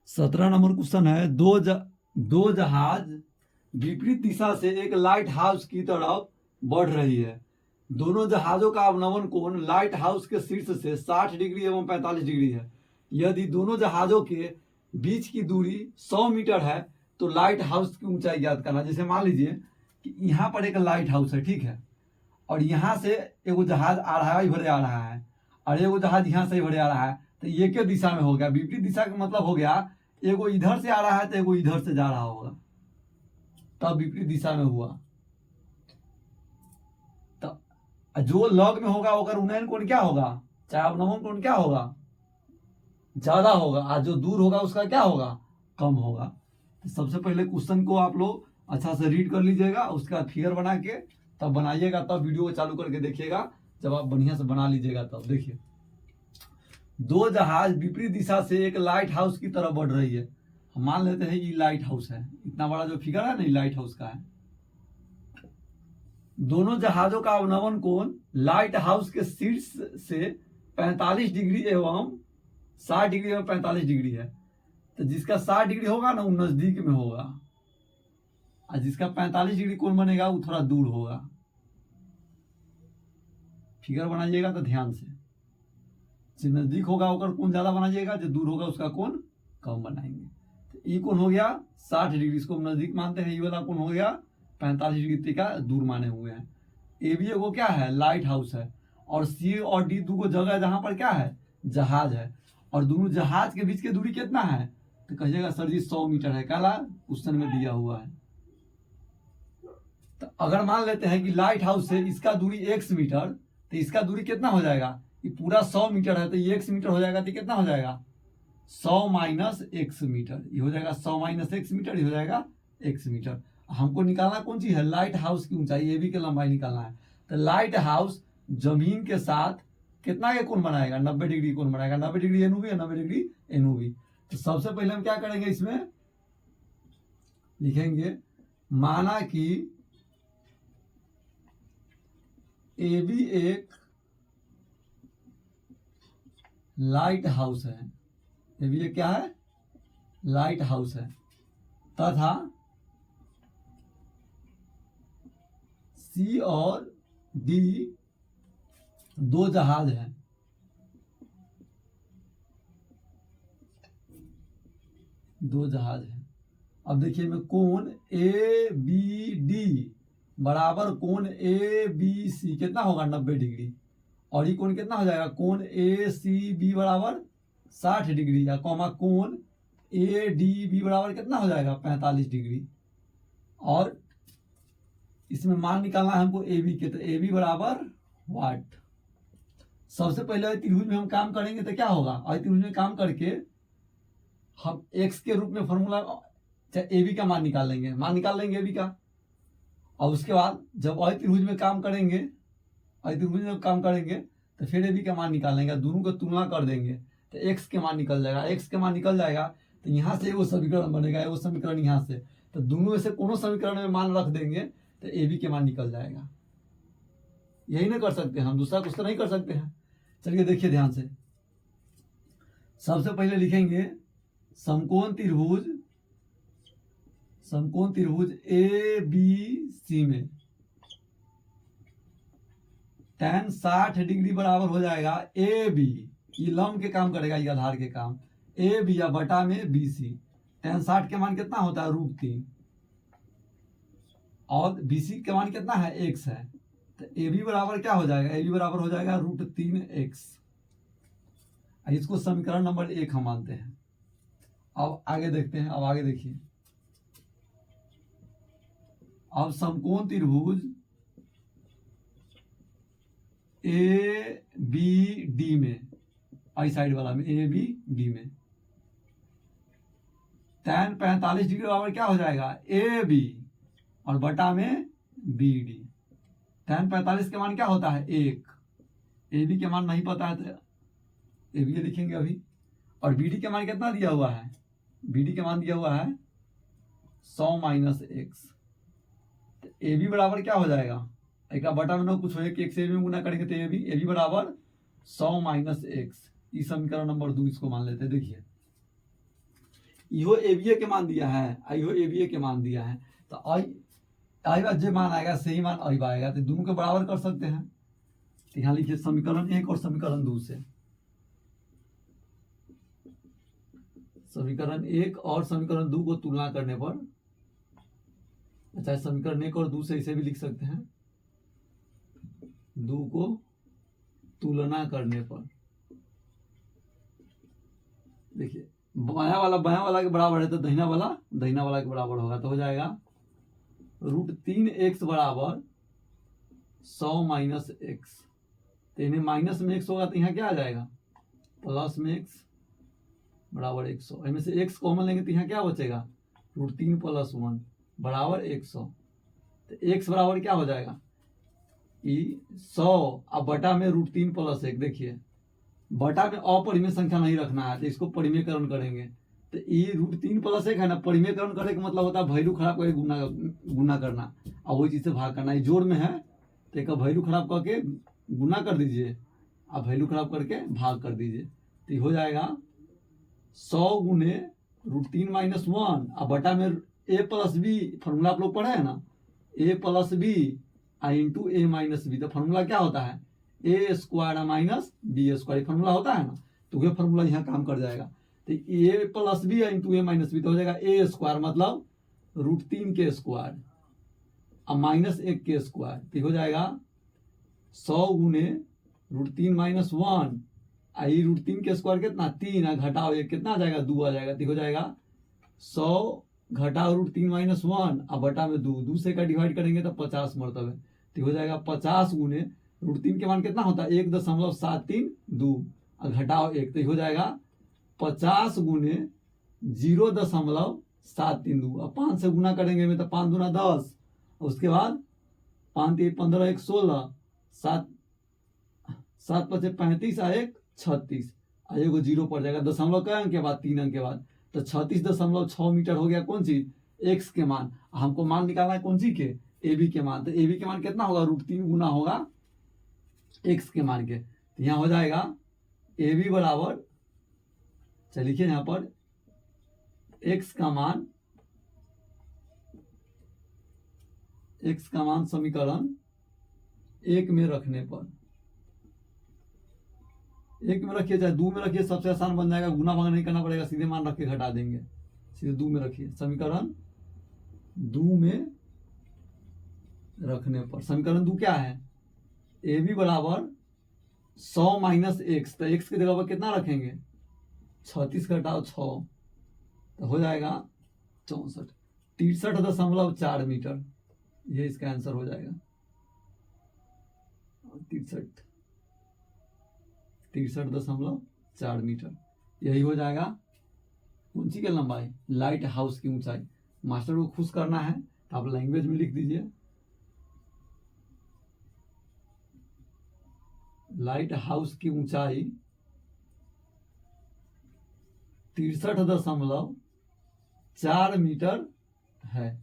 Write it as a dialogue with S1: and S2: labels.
S1: 17 number question है। दो जहाज विपरीत दिशा से एक लाइट हाउस की तरफ बढ़ रही है। दोनों जहाजों का अवनमन कोण लाइट हाउस के शीर्ष से 60 डिग्री एवं 45 डिग्री है। यदि दोनों जहाजों के बीच की दूरी 100 मीटर है तो लाइट हाउस की ऊंचाई ज्ञात करना। जैसे मान लीजिए कि यहाँ पर एक लाइट हाउस है, ठीक है, और यहाँ से एगो जहाज आ रहा है, इधर आ रहा है, और एगो जहाज यहाँ से इधर आ रहा है, तो ये के दिशा में हो गया? विपरीत दिशा का मतलब हो गया एगो इधर से आ रहा है तो एगो इधर से जा रहा होगा, तब विपरीत दिशा में हुआ। तो जो लग में होगा ओकर उन्नयन कोण क्या होगा, चाहे अवनमन कोण क्या होगा, ज्यादा होगा, और जो दूर होगा उसका क्या होगा, कम होगा। तो सबसे पहले क्वेश्चन को आप लोग अच्छा से रीड कर लीजिएगा, उसका फिगर बना के तब बनाइएगा, तब वीडियो को चालू करके देखिएगा। जब आप बढ़िया से बना लीजिएगा तब देखिए, दो जहाज विपरीत दिशा से एक लाइट हाउस की तरफ बढ़ रही है। हम मान लेते हैं ये लाइट हाउस है, इतना बड़ा जो फिगर है ना, ये लाइट हाउस का है। दोनों जहाजों का अवनमन कोण लाइट हाउस के शीर्ष से 45 डिग्री एवं 60 डिग्री एवं 45 डिग्री है। तो जिसका 60 डिग्री होगा ना वो नजदीक में होगा, और जिसका 45 डिग्री कोण बनेगा वो थोड़ा दूर होगा। फिगर बनाइएगा तो ध्यान से, जो नजदीक होगा उसका कोण ज्यादा बनाइएगा, जो दूर होगा उसका कोण कम बनाएंगे। तो ये कोण हो गया 60 डिग्री, इसको हम नजदीक मानते हैं। ये वाला कोण हो गया 45 डिग्री का दूर माने हुए हैं। ए भी एगो क्या है, लाइट हाउस है, और सी और डी दो जगह जहां पर क्या है, जहाज है, और दोनों जहाज के बीच की दूरी कितना है, तो कहिएगा सर जी 100 मीटर है, काला क्वेश्चन में दिया हुआ है। तो अगर मान लेते हैं कि लाइट हाउस से इसका दूरी x मीटर, तो इसका दूरी कितना हो जाएगा, ये पूरा 100 मीटर है, तो ये x मीटर हो जाएगा, तो कितना हो जाएगा 100 माइनस x मीटर, ये हो जाएगा 100 माइनस x मीटर, ये हो जाएगा x मीटर। हमको निकालना कौन चीज है, लाइट हाउस की ऊंचाई, ए बी की लंबाई निकालना है। तो लाइट हाउस जमीन के साथ कितना के कोण बनाएगा, 90 डिग्री कोण बनाएगा। 90 डिग्री एनू भी है, 90 डिग्री एनू भी। तो सबसे पहले हम क्या करेंगे, इसमें लिखेंगे माना कि ए बी एक लाइट हाउस है, ये भी क्या है, लाइट हाउस है, तथा सी और डी दो जहाज हैं। दो जहाज हैं। अब देखिए मैं कोण ए बी डी बराबर कोण ए बी सी कितना होगा 90 डिग्री, और ये कोण कितना हो जाएगा, कोण ए सी बी बराबर 60 डिग्री, या कॉमा कोण ए डी बी बराबर कितना हो जाएगा 45 डिग्री। और इसमें मान निकालना है हमको ए बी के, तो ए बी बराबर वाट। सबसे पहले त्रिभुज में हम काम करेंगे तो क्या होगा, और त्रिभुज में काम करके हम एक्स के रूप में फॉर्मूला ए बी का मान निकाल लेंगे, मान निकाल लेंगे ए बी का। और उसके बाद जब और त्रिभुज में काम करेंगे, और त्रिभुज में काम करेंगे तो फिर ए बी का मान निकालेंगे, दोनों को तुलना कर देंगे तो एक्स के मान निकल जाएगा। एक्स के मान निकल जाएगा तो यहाँ से एगो समीकरण बनेगा, एगो समीकरण यहाँ से, तो दोनों में से कोनो समीकरण में मान रख देंगे तो ए बी के मान निकल जाएगा। यही नहीं कर सकते हम, दूसरा कुछ तो नहीं कर सकते हैं। चलिए देखिए ध्यान से, सबसे पहले लिखेंगे समकोण त्रिभुज ए बी सी में tan 60 डिग्री बराबर हो जाएगा ए बी, ये लंब के काम करेगा, ये आधार के काम, ए बी या बटा में बी सी। tan 60 के मान कितना होता है, √3, और बी सी के मान कितना है, x है। तो ए बी बराबर क्या हो जाएगा, ए बी बराबर हो जाएगा √3x। इसको समीकरण नंबर 1 हम मानते हैं। अब आगे देखते हैं, अब आगे देखिए, अब समकोण त्रिभुज ए बी डी में, आई साइड वाला में, ए बी डी में tan 45 डिग्री बराबर क्या हो जाएगा, ए बी और बटा में बी डी। tan 45 के मान क्या होता है, 1। ए बी के मान नहीं पता है तो ए बी लिखेंगे अभी, और बी डी के मान कितना दिया हुआ है, बी डी के मान दिया हुआ है 100 माइनस एक्स। ए बी बराबर क्या हो जाएगा, एक बटा में ना कुछ हो कि एक्स ए बी में गुना करेंगे तो ए बी बराबर 100 माइनस एक्स। इस समीकरण नंबर 2 इसको मान लेते हैं। देखिए इहो एबीए के मान दिया है, इहो एबीए के मान दिया है, तो आई बात जो मान आएगा सही मान आई आएगा, तो दोनों के बराबर कर सकते हैं। तो यहाँ लिखिए समीकरण 1 और समीकरण 2 से, समीकरण 1 और समीकरण 2 को तुलना करने पर, अच्छा समीकरण 1 और 2 से इसे भी लिख सकते हैं, 2 को तुलना करने पर देखिए बायां वाला के बराबर है तो दहिना वाला के बराबर होगा, तो हो जाएगा √3x बराबर 100 माइनस एक्स। तो इन्हें माइनस में x होगा तो यहाँ क्या आ जाएगा, प्लस में x बराबर 100। इनमें से x कॉमन लेंगे तो यहाँ क्या बचेगा, √3 + 1 बराबर 100। तो x बराबर क्या हो जाएगा, 100 अब बटा में √3 + 1। देखिए बटा में अपरिमेय संख्या नहीं रखना है, तो इसको परिमेयकरण करेंगे। तो ये √3 + 1 है ना, परिमेयकरण करने का मतलब होता है वैल्यू खराब करके गुना करना, और वही चीज से भाग करना। ये जोड़ में है तो एक वैल्यू खराब करके गुना कर दीजिए, अब वैल्यू खराब करके भाग कर दीजिए, तो हो जाएगा 100 गुने √3 - 1 अब बटा में a + b, फॉर्मूला आप लोग पढ़े हैं ना, a + b into a - b। तो फॉर्मूला क्या होता है, a² - b², फॉर्मूला होता है ना, तो वह फॉर्मूला यहाँ काम कर जाएगा। तो a + b into a - b तो हो जाएगा a² मतलब √3 के स्क्वायर अब -1 के स्क्वायर, तो हो जाएगा 100 गुने √3 - 1 आई √3 के स्क्वायर कितना 3 घटाओ 1 कितना आ जाएगा 2 आ जाएगा, तो हो जाएगा 100 घटाओ √3 - 1 अब बटा में 2 से का डिवाइड करेंगे तो 50 मरतब है, तो हो जाएगा 50 गुने √3 के मान कितना होता है 1.732 और घटाओ 1, तो हो जाएगा 50 गुने 0.732। अब 5 से गुना करेंगे में तो 5 दूना 10, उसके बाद 5 3 15 1 16 7 7 5 35 और 1 36 और एगो 0 पड़ जाएगा, दशमलव के अंक के बाद 3 अंक के बाद, तो 36.6 मीटर हो गया कौन चीज x के मान। हमको मान निकालना है कौन सी के, ए बी के मान। तो ए बी के मान कितना होगा √3 गुना होगा x के मान के, तो यहाँ हो जाएगा ए बी बराबर, चलिए लिखिए यहाँ पर x का मान समीकरण 1 में रखने पर, 1 में रखिए चाहे 2 में रखिए, सबसे आसान बन जाएगा, गुना भाग नहीं करना पड़ेगा, सीधे मान रख के घटा देंगे, सीधे 2 में रखिए। समीकरण 2 में रखने पर समीकरण 2 क्या है, ए बी बराबर 100 माइनस x, तो x की जगह पर कितना रखेंगे 36 घटाओ 6, तो हो जाएगा 64 63.4 मीटर, ये इसका आंसर हो जाएगा 63.4 मीटर, यही हो जाएगा कौन सी की लंबाई, लाइट हाउस की ऊंचाई। मास्टर को खुश करना है तो आप लैंग्वेज में लिख दीजिए, लाइट हाउस की ऊंचाई 63.4 मीटर है।